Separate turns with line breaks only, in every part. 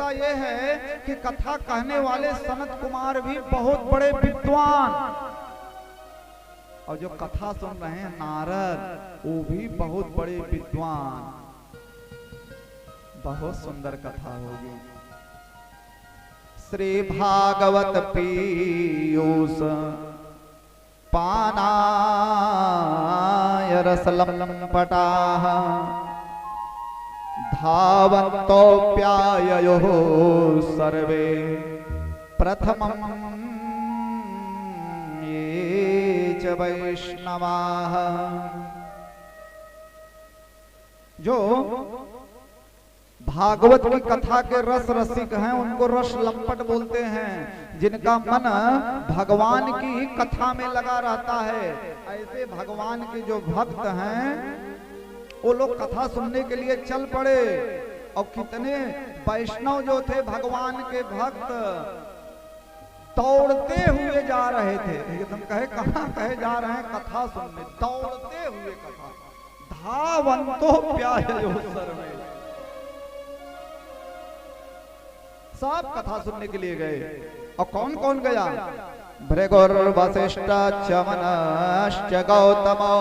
विशेषता ये है कि कथा कहने वाले सनत कुमार भी बहुत बड़े विद्वान, और जो कथा सुन रहे हैं नारद वो भी बहुत बड़े विद्वान। बहुत सुंदर कथा होगी। श्री भागवत पीयूष पानाय रसलम्पटाः धावन्तोऽप्याययोः सर्वे प्रथमं ये च वैष्णवाः। जो भागवत की कथा के रस रसिक हैं उनको रस लंपट बोलते हैं। जिनका मन भगवान की कथा में लगा रहता है, ऐसे भगवान के जो भक्त हैं वो लोग कथा सुनने के लिए चल पड़े। और कितने वैष्णव जो थे भगवान के भक्त दौड़ते हुए जा रहे थे। तुम कहे कहाँ कहे जा रहे हैं? कथा सुनने दौड़ते हुए कथा। धावन्तो प्याययो सर्वे, सब कथा सुनने के लिए गए। और कौन कौन गया? भृगुर्वसिष्ठ चमनश्च गौतमो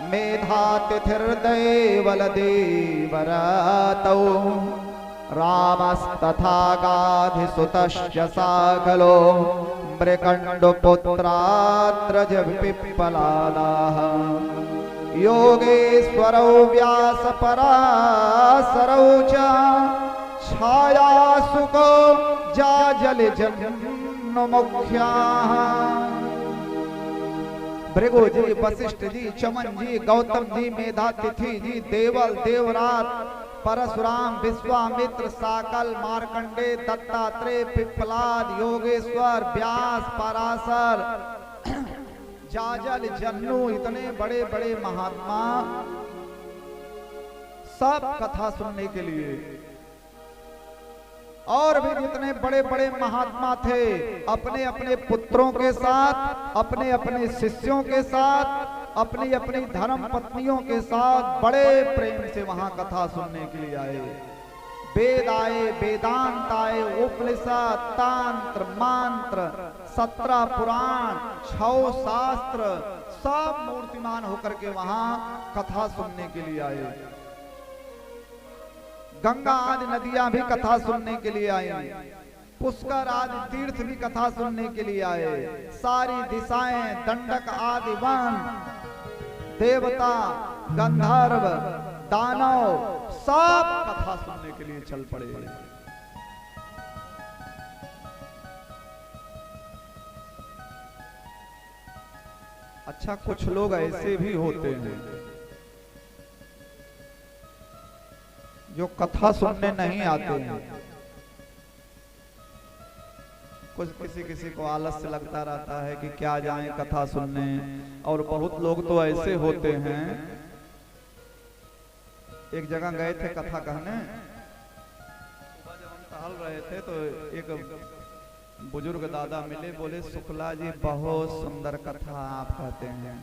मेधातिथिर्देवलदेवरातौ रामस्तथा गाधिसुतश्च साकलो मृकण्डपुत्रात्रज पिप्पलादाः योगेश्वरौ व्यासपराशरौ च छायासुको जाजलजन्मुख्याः। भृगु जी, वशिष्ठ जी, चमन जी, गौतम जी, मेधातिथि जी, देवल, देवरात, परशुराम, विश्वामित्र, साकल, मार्कंडे, दत्तात्रेय, पिप्पलाद, योगेश्वर, व्यास, पराशर, जाजल, जन्नू, इतने बड़े बड़े महात्मा सब कथा सुनने के लिए। और भी जितने बड़े बड़े महात्मा थे अपने अपने पुत्रों के साथ, अपने अपने शिष्यों के साथ, अपनी अपनी धर्म पत्नियों के साथ बड़े प्रेम से वहां कथा सुनने के लिए आए। वेद आए, वेदांत आए, उपनिषद, तंत्र, मंत्र, 17 पुराण, 6 शास्त्र, सब मूर्तिमान होकर के वहां कथा सुनने के लिए आए। गंगा आदि नदियां भी कथा सुनने के लिए आई, पुष्कर आदि तीर्थ भी कथा सुनने के लिए आए। सारी दिशाएं, दंडक आदि वन, देवता, गंधर्व, दानव सब कथा सुनने के लिए चल पड़े। अच्छा, कुछ लोग ऐसे भी होते हैं जो कथा सुनने नहीं आते हैं। कुछ किसी को आलस्य लगता रहता है कि क्या जाएं कथा सुनने। और बहुत लोग तो ऐसे होते हैं, एक जगह गए थे कथा कहने, जब हम टहल रहे थे तो एक बुजुर्ग दादा मिले, बोले शुक्ला जी बहुत सुंदर कथा आप कहते हैं,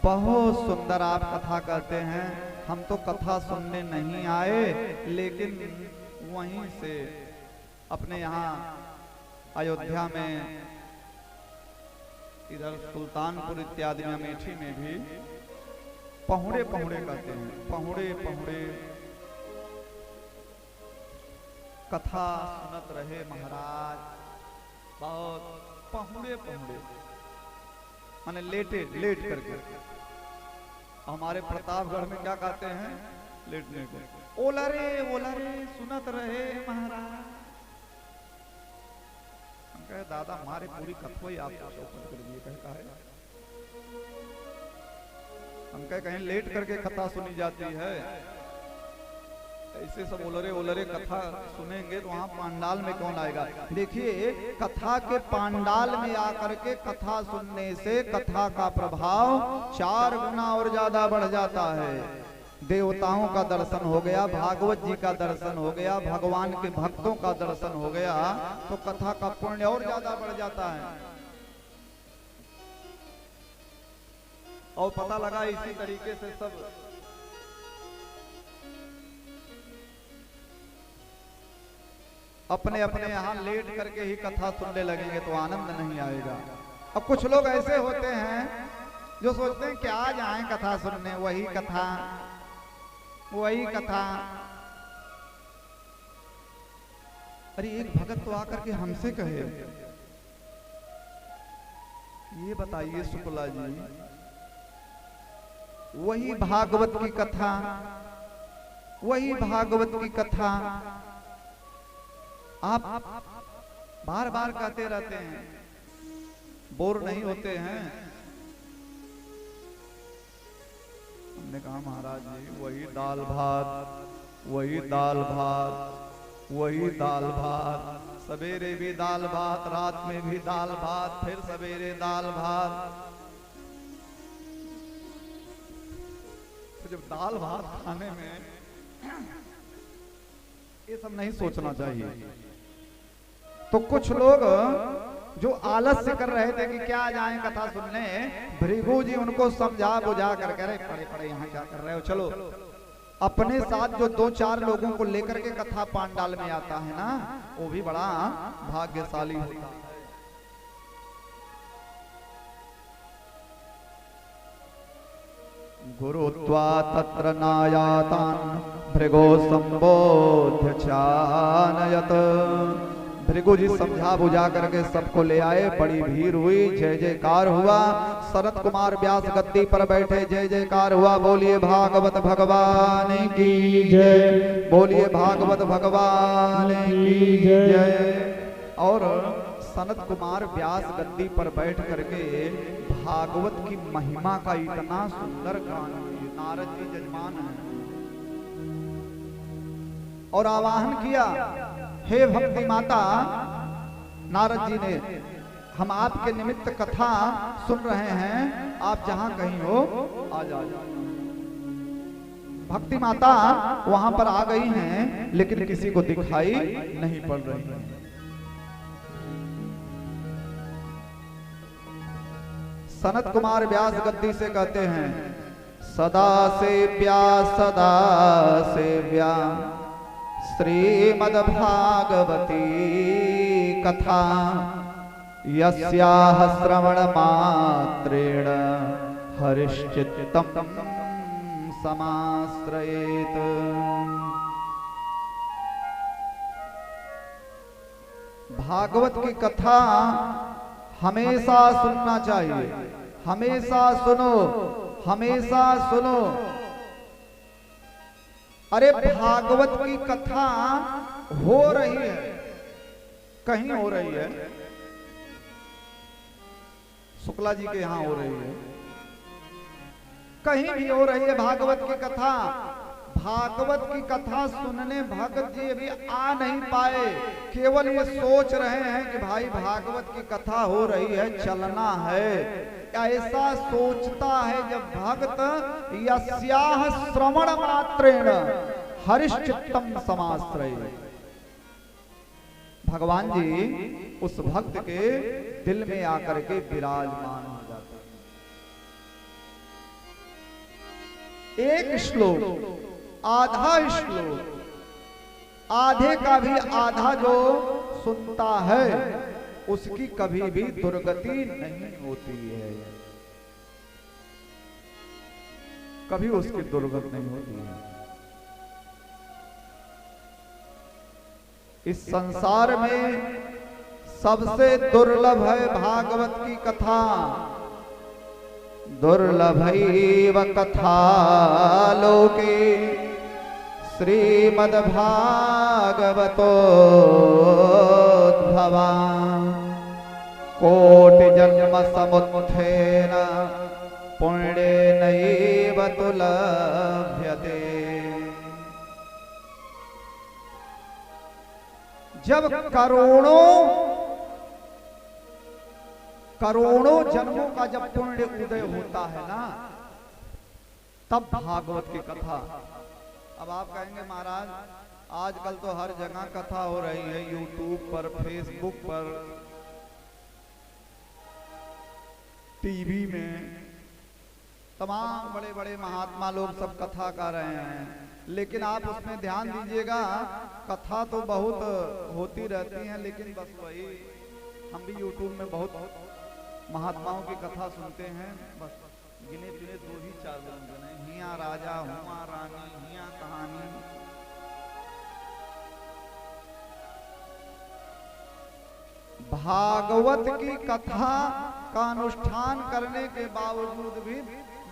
बहुत सुंदर आप कथा कहते हैं। हम तो कथा सुनने नहीं आए, लेकिन वहीं से अपने यहाँ अयोध्या में, इधर सुल्तानपुर इत्यादि में, अमेठी में भी पहुड़े पहुड़े कहते हैं, पहुड़े पहुड़े कथा सुनत रहे महाराज। बहुत पहुड़े पहुड़े माने लेट करके। हमारे प्रतापगढ़ में क्या कहते हैं लेटने को? ओलरे ओलरे सुनत रहे महाराज। हम कहे दादा हमारे पूरी कथा ही आप चौपट कर दिए। कहता है हम कहे कहीं लेट करके कथा सुनी जाती है, ऐसे सब ओलरे ओलरे कथा सुनेंगे तो वहां पांडाल में कौन आएगा? देखिए, कथा के पांडाल में आकर के कथा सुनने से कथा का प्रभाव 4 गुना और ज्यादा बढ़ जाता है। देवताओं का दर्शन हो गया, भागवत जी का दर्शन हो गया, भगवान के भक्तों का दर्शन हो गया, तो कथा का पुण्य और ज्यादा बढ़ जाता है। और पता लगा इसी तरीके से सब अपने अपने यहाँ लेट करके ही कथा सुनने लगेंगे तो आनंद नहीं आएगा। अब कुछ लोग ऐसे होते हैं जो सोचते हैं क्या जाएं कथा सुनने, वही कथा वही कथा। अरे एक भगत तो आकर के हमसे कहे, ये बताइए शुक्ला जी, वही भागवत की कथा, वही भागवत की कथा आप बार बार कहते रहते हैं, बोर नहीं होते हैं? हमने कहा महाराज जी वही दाल भात, वही दाल भात, वही दाल भात, सवेरे भी दाल भात, रात में भी दाल भात, फिर सवेरे दाल भात। तो जब दाल भात खाने में ये सब नहीं सोचना चाहिए। तो कुछ लोग जो आलस से कर रहे थे कि क्या जाएं कथा सुनने, भृगु जी उनको समझा बुझा कर कह रहे पड़े पड़े यहाँ क्या कर रहे हो, चलो। अपने साथ जो 2-4 लोगों को लेकर के कथा पांडाल में आता है ना, वो भी बड़ा भाग्यशाली होता है। गुरुत्वा तत्र नायातान् भृगो संबोध्य चानयत। भृगु जी समझा बुझा करके सबको ले आए, बड़ी भीड़ हुई, जय जयकार हुआ। सनत कुमार व्यास गद्दी पर बैठे, जय जयकार हुआ। बोलिए भागवत भगवान की जय, बोलिए भागवत भगवान की जय। और सनत कुमार व्यास गद्दी पर बैठ करके भागवत की महिमा का इतना सुंदर गान किए। नारद जी जजमान है और आवाहन किया, हे भक्ति माता, नारद जी ने, हम आपके निमित्त कथा सुन रहे हैं, आप जहां कहीं हो आ जाओ। भक्ति माता वहां पर आ गई हैं, लेकिन किसी को दिखाई नहीं पड़ रही है। सनत कुमार व्यास गद्दी से कहते हैं, सदा सेव्या सदा सेव्या श्रीमद्भागवती कथा, यस्याः श्रवण मात्रेण हरिश्चित्तम् समाश्रयेत। भागवत की कथा हमेशा सुनना चाहिए, हमेशा सुनो, हमेशा सुनो। अरे भागवत की कथा हो रही है, कहीं हो रही है, शुक्ला जी के यहां हो रही है, कहीं भी हो रही है भागवत की कथा। भागवत की कथा सुनने भगत जी अभी आ नहीं पाए, केवल ये सोच रहे हैं कि भाई भागवत की कथा हो रही है, चलना है। ऐसा सोचता है जब भक्त यस्याः श्रवण मात्रेण हरिश्चित्तम् समाश्रयेत। भगवान जी उस भक्त के दिल में आकर के विराजमान हो जाते हैं। एक श्लोक, आधा श्लोक, आधे का भी आधा जो सुनता है उसकी कभी भी दुर्गति नहीं होती है, कभी उसकी दुर्गति नहीं होती है। इस संसार में सबसे दुर्लभ है भागवत की कथा। दुर्लभैव कथा लोके श्रीमद्भागवतोद्भवा, कोटि जन्म समुत्थेन पुण्येनैव तु लभ्यते। जब करोड़ों जन्मों का जब पुण्य उदय होता है ना, तब भागवत की कथा। अब आप कहेंगे महाराज आजकल तो हर जगह कथा हो रही है, यूट्यूब पर, फेसबुक पर, टीवी में, तमाम बड़े बड़े महात्मा लोग सब कथा कर रहे हैं, लेकिन आप उसमें ध्यान दीजिएगा, कथा तो बहुत होती रहती हैं, लेकिन बस वही हम भी यूट्यूब में बहुत महात्माओं की कथा सुनते हैं, बस गिने चुने 2 ही 4 व्यंजन हैं, हिया राजा हुआ रानी, हिया कहानी। भागवत की कथा का अनुष्ठान करने के बावजूद भी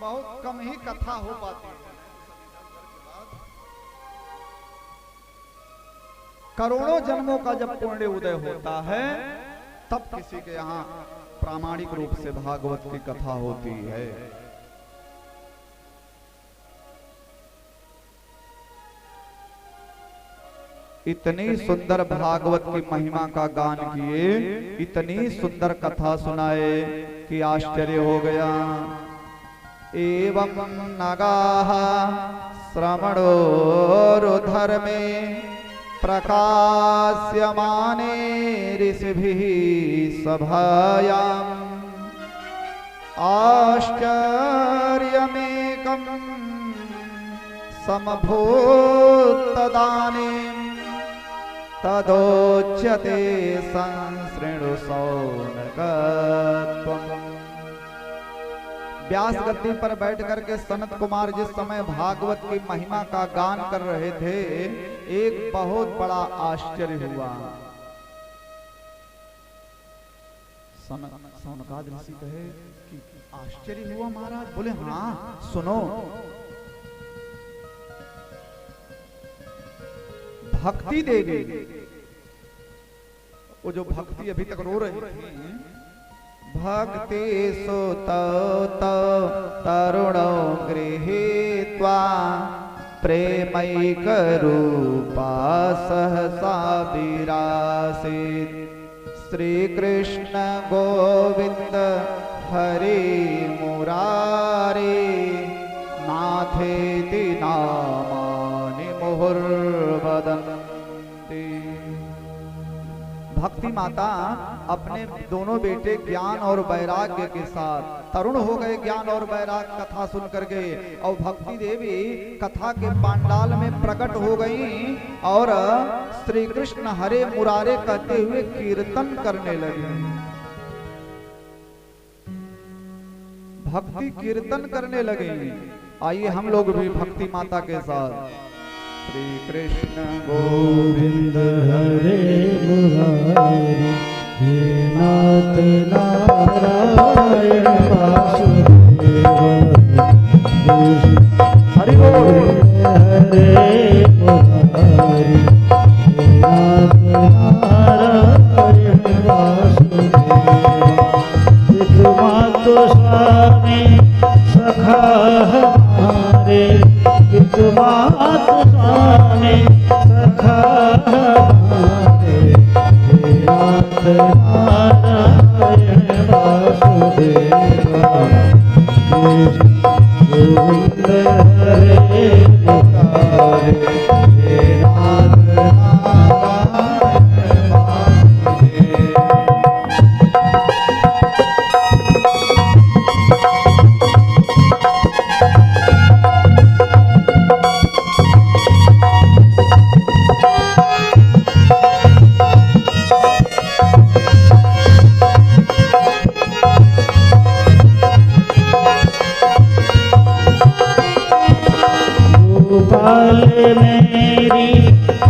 बहुत कम ही कथा हो पाती है। करोड़ों जन्मों का जब पुण्य उदय होता है, तब किसी के यहाँ प्रामाणिक रूप से भागवत की कथा होती है। इतनी सुंदर भागवत की महिमा का गान किए, इतनी सुंदर कथा सुनाए कि आश्चर्य हो गया। एवं नगाः श्रवणोरुधर में प्रकाश्यमाने ऋषिभिः सभायाम् आश्चर्यमेकं समभूत्तदानीं तदोच्यते संसृणु सौनकत्वम्। व्यास गद्दी पर बैठ करके सनत कुमार जिस समय भागवत की महिमा का गान कर रहे थे, एक बहुत बड़ा आश्चर्य हुआ। सौनकाद ऋषि कहे कि आश्चर्य हुआ महाराज? बोले हाँ सुनो। भक्ति देवी, वो जो भक्ति अभी तक रो रही थी, भक्ति सुत तरुणो गृहीत्वा प्रेमैक रूपा सहसा विरासीत्। श्री कृष्ण गोविंद हरि मुरारी नाथेति नामानि मुहुर्वदन्ति। भक्ति माता अपने दोनों बेटे ज्ञान और वैराग्य के साथ तरुण हो गए, ज्ञान और वैराग्य कथा सुन करके, और भक्ति देवी कथा के पांडाल में प्रकट हो गई और श्री कृष्ण हरे मुरारे कहते हुए कीर्तन करने लगे। भक्ति कीर्तन करने लगे। आइए हम लोग भी भक्ति माता के साथ श्री कृष्ण
गोविंद हरे मुरारी हे नाथ नारायण वासुदेव
हरि बोल।
हरे मुरारी हे नाथ नारायण वासुदेव। मातु स्वामी सखा हमारे, मातु स्वामी सखा हमारे, हे नाथ नारायण वासुदेव। गोविंद हरे मुरारे हे नाथ नारायण वासुदेव। गोपाल मेरी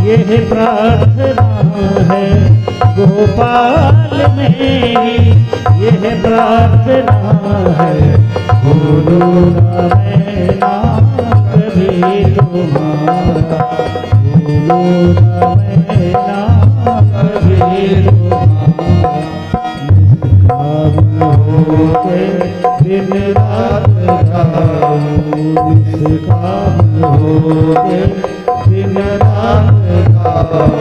यह प्रार्थना है, गोपाल मेरी यह प्रार्थना है, भूलू ना मैं नाम कभी तुम्हारा, भूलू ना मैं नाम कभी तुम्हारा। निष्काम होके दिन रात गाऊं, निष्काम होके दिन रात गाऊं,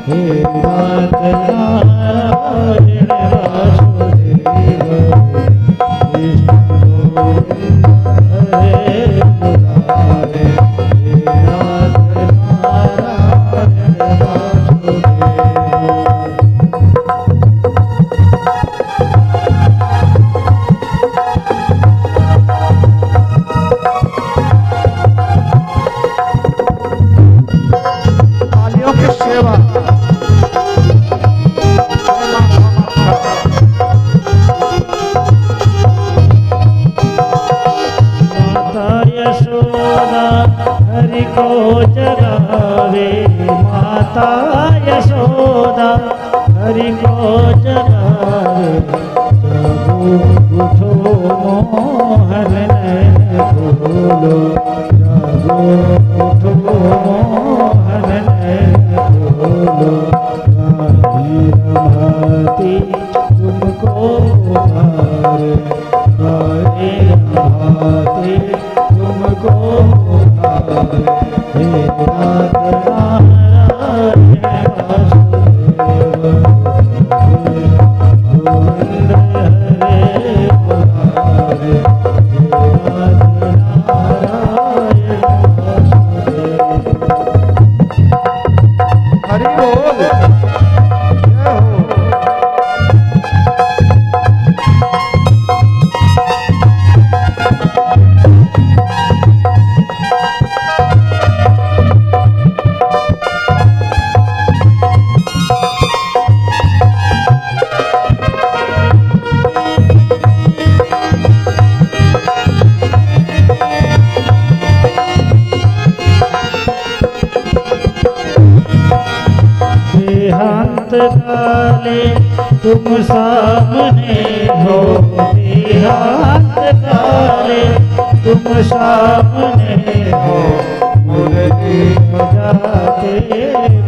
हे नाथ नारायण वासुदेव। कृष्ण गोविंद हरे मुरारे हे नाथ नारायण वासुदेव।
देवा।
माता यशोदा हरि को जगावे, माता यशोदा हरि को जगावे। जागो उठो मोहन नैन खोलो, जागो उठो मोहन नैन खोलो। गाही रमाती तुमको पुकारे, गाही रमाती तुमको पुकारे। हे नाथ नारायण वासुदेव, गोविंद हरे पुकारे। हे नाथ नारायण वासुदेव।
हरि बोल, जय हो।
देहांत काले तुम सामने हो, देहांत काले तुम सामने हो। मुरली बजाते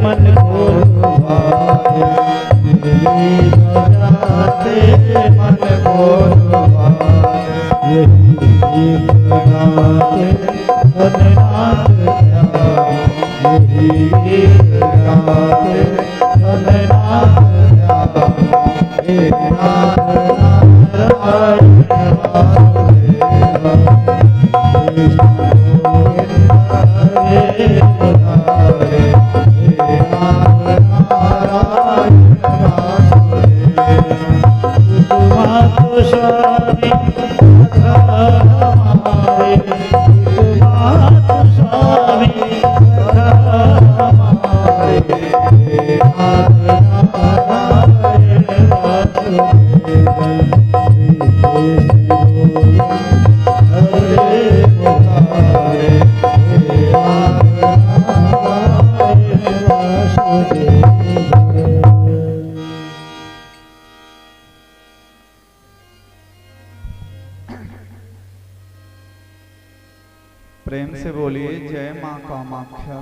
मन को लुभाते, मुरली बजाते मन को लुभाते। यही गीत गाते धननाथ ध्यान, यही गीत गाते धननाथ ध्यान। हे नाथ नारायण वासुदेव, कृष्ण गोविंद हरे मुरारे। हे नाथ नारायण वासुदेव। मातु स्वामी कथा हमारे, मातु स्वामी कथा हमारे। हे नाथ नारायण वासुदेव, श्री कृष्ण गोविंद हरे मुरारे। हे नाथ नारायण वासुदेव।
प्रेम से बोलिए जय मां कामाख्या।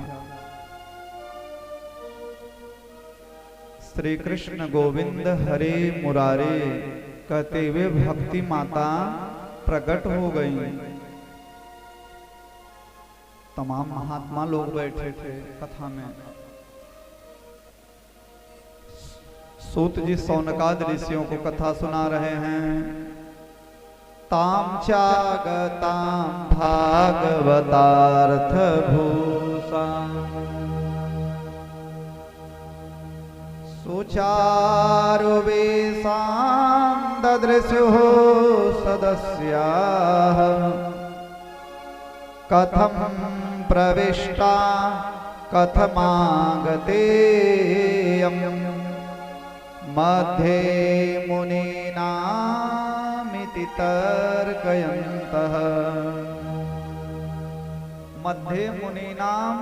श्री कृष्ण गोविंद हरे मुरारे कहते हुए भक्ति माता प्रकट हो गई। तमाम महात्मा लोग बैठे थे कथा में। सूत जी सौनकाद ऋषियों को कथा सुना रहे हैं। ताम चागताम भागवतार्थ भूषा, सुचारु वेशां ददृशुः सदस्याः। कथं प्रविष्टा कथमागतेयं, मध्ये मुनीनामिति तर्कयन्तः। मध्ये मुनीनाम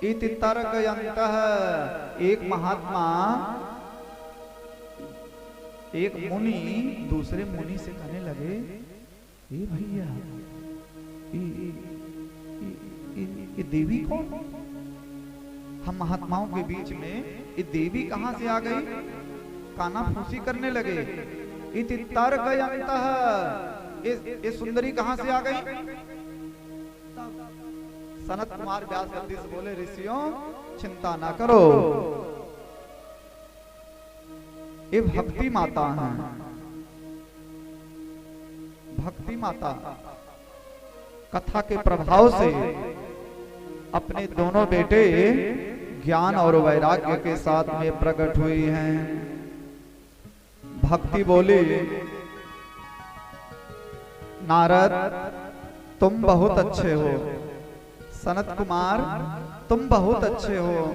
इति तर्कयन्तः। एक महात्मा, एक मुनि दूसरे मुनि से कहने लगे, ए भैया ये देवी कौन? हम महात्माओं के बीच में ये देवी कहां से आ गई? कानाफूसी करने लगे। इति तर्कयन्तः, ये सुंदरी कहां से आ गई? सनत कुमार व्यास गद्दी से बोले, ऋषियों चिंता ना करो, ये भक्ति माता हैं। भक्ति माता कथा के प्रभाव से अपने दोनों बेटे ज्ञान और वैराग्य के साथ में प्रकट हुई हैं। भक्ति बोली, नारद तुम बहुत अच्छे हो, सनत कुमार तुम बहुत अच्छे हो,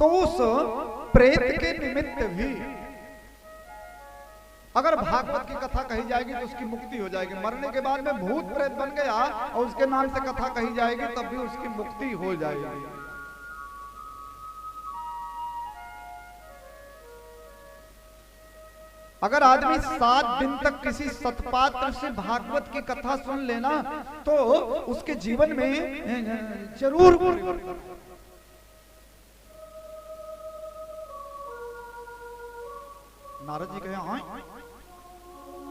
तो उस प्रेत के निमित्त भी अगर भागवत की कथा कही जाएगी तो उसकी मुक्ति हो जाएगी। मरने के बाद में भूत प्रेत बन गया और उसके नाम से कथा कही जाएगी तब भी उसकी मुक्ति हो जाएगी। अगर आदमी 7 दिन तक किसी सतपात्र से भागवत की कथा सुन लेना तो उसके जीवन में जरूर परिवर्तन। नारद जी कहे हाँ,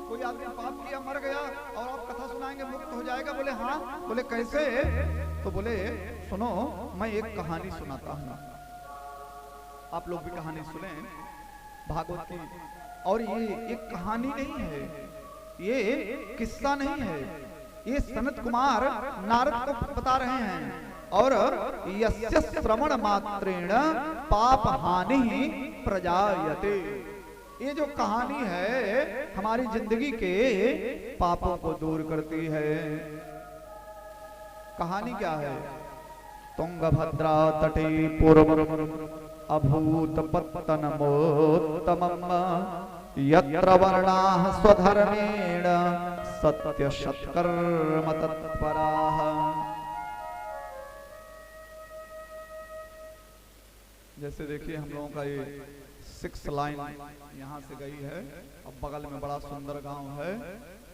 कोई आदमी पाप किया मर गया और आप कथा सुनाएंगे मुक्त हो जाएगा? बोले हाँ। बोले कैसे? तो बोले सुनो, मैं एक कहानी सुनाता हूँ, आप लोग भी कहानी सुने भागवत की। और ये एक कहानी नहीं है, ये किस्सा नहीं है, ये सनत कुमार नारद को बता रहे हैं। और यस्य श्रवण मात्रेण पाप हानि प्रजायते, ये जो कहानी है हमारी जिंदगी के पापों को दूर करती है। कहानी क्या है? तुंगभद्रा तटे पूर्व अभूत पत्तनमोत्तमम् यत्र वर्णाः स्वधर्मेण सत्य सत्कर्म तत्पराः। जैसे देखिए हम लोगों का ये 6 लाइन यहाँ से गई है, अब बगल में बड़ा सुंदर गांव है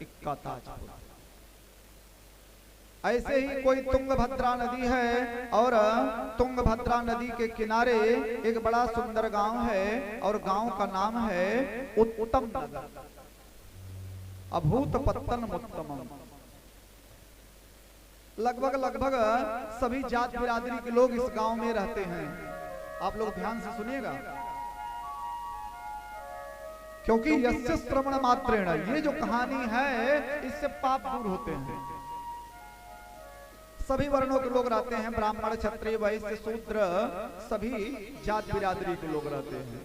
इक्का ताजपुर। ऐसे ही कोई तुंगभद्रा नदी है और तुंगभद्रा नदी के किनारे एक बड़ा सुंदर गांव है और गांव का नाम है उत्तम नगर, अभूत पत्तन उत्तमम। लगभग सभी जात बिरादरी के लोग इस गांव में रहते हैं। आप लोग ध्यान से सुनिएगा, क्योंकि यस्य श्रवण मात्रेण, ये जो कहानी है इससे पाप दूर होते हैं। सभी वर्णों के लोग रहते हैं, ब्राह्मण क्षत्रिय वैश्य शूद्र सभी जात बिरादरी के लोग रहते हैं।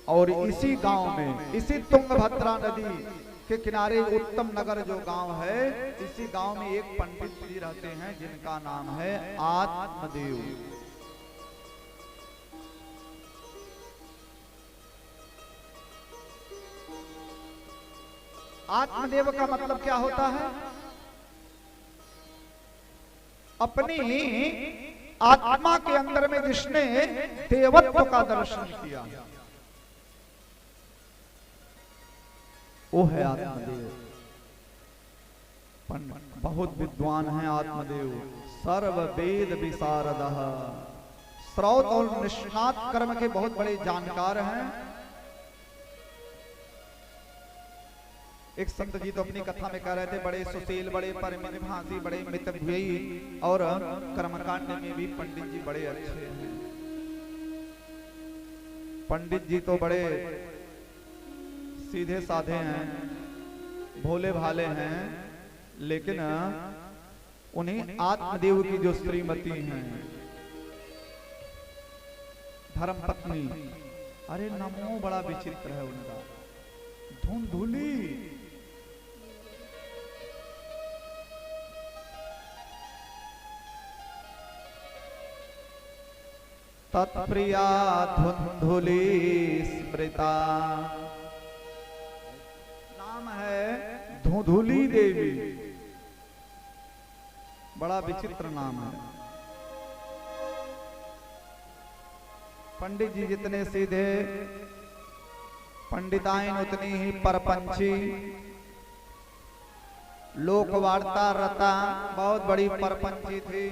और इसी गांव में, इसी तुंगभद्रा नदी के किनारे उत्तम नगर जो गांव है, इसी गांव में एक पंडित जी रहते हैं जिनका नाम है आत्मदेव। आत्मदेव का मतलब क्या होता है? अपनी आत्मा के अंदर में जिसने देवत्व का दर्शन किया वो है आत्मदेव। बहुत विद्वान है आत्मदेव, सर्व वेद विशारदः, श्रौत और निष्णात कर्म के बहुत बड़े जानकार हैं। एक संत जी तो अपनी कथा में कह रहे थे, बड़े सुशील, बड़े परिमित भाषी, बड़े मितव्ययी और कर्मकांड में भी पंडित जी बड़े अच्छे हैं। पंडित जी तो बड़े सीधे साधे हैं, भोले भाले हैं, लेकिन उन्हें आत्मदेव की जो श्रीमती हैं, धर्म पत्नी, अरे नमो बड़ा विचित्र है उनका, धुंधुली। तत्प्रिया धुंधुली स्मृता, नाम है धुंधुली देवी, बड़ा विचित्र नाम है। पंडित जी जितने सीधे, पंडिताइन उतनी ही परपंची, लोक वार्ता रता, बहुत बड़ी परपंची थी।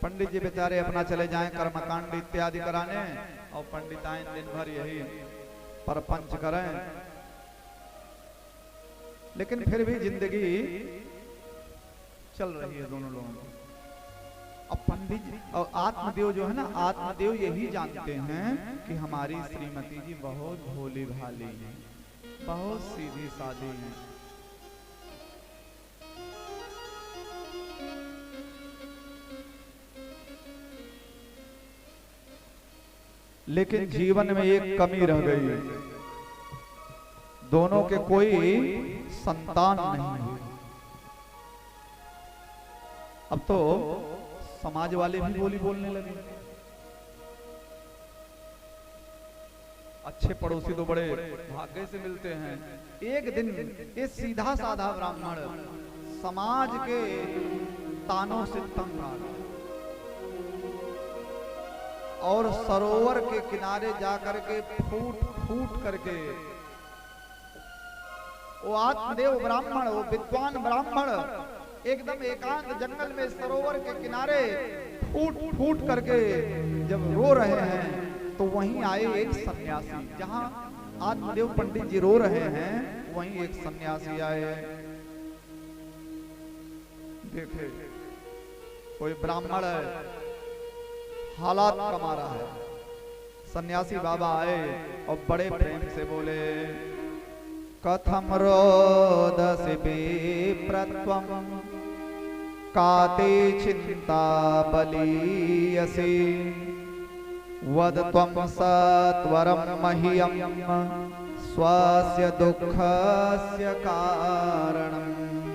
पंडित जी बेचारे अपना चले जाएं कर्मकांड इत्यादि कराने और पंडिताइन दिन भर यही परपंच करें, लेकिन फिर भी जिंदगी चल रही है दोनों लोगों की। अब पंडित जी और आत्मदेव जो है ना, आत्मदेव यही जानते हैं कि हमारी श्रीमती जी बहुत भोली भाली हैं, बहुत सीधी सादी हैं। लेकिन जीवन में एक कमी रह गई, दोनों के कोई संतान नहीं है। अब तो समाज वाले भी बोली बोलने लगे। अच्छे पड़ोसी तो बड़े भाग्य से मिलते हैं। एक दिन ये सीधा साधा ब्राह्मण समाज के तानों से तंग आ गया और सरोवर के किनारे जाकर के फूट फूट करके वो आत्मदेव ब्राह्मण, वो विद्वान ब्राह्मण एकदम एकांत जंगल में सरोवर के किनारे फूट फूट करके जब रो रहे हैं तो वहीं आए एक सन्यासी। जहां आत्मदेव पंडित जी रो रहे हैं वहीं एक सन्यासी आए। देखे कोई ब्राह्मण है, हालात कमा रहा है। सन्यासी बाबा आए और बड़े प्रेम से बोले, कथम रोदसी विप्रत्वं काते चिंता बलीयसी वद त्वं सत्वरं मह्यं स्वस्य दुःखस्य कारणम्।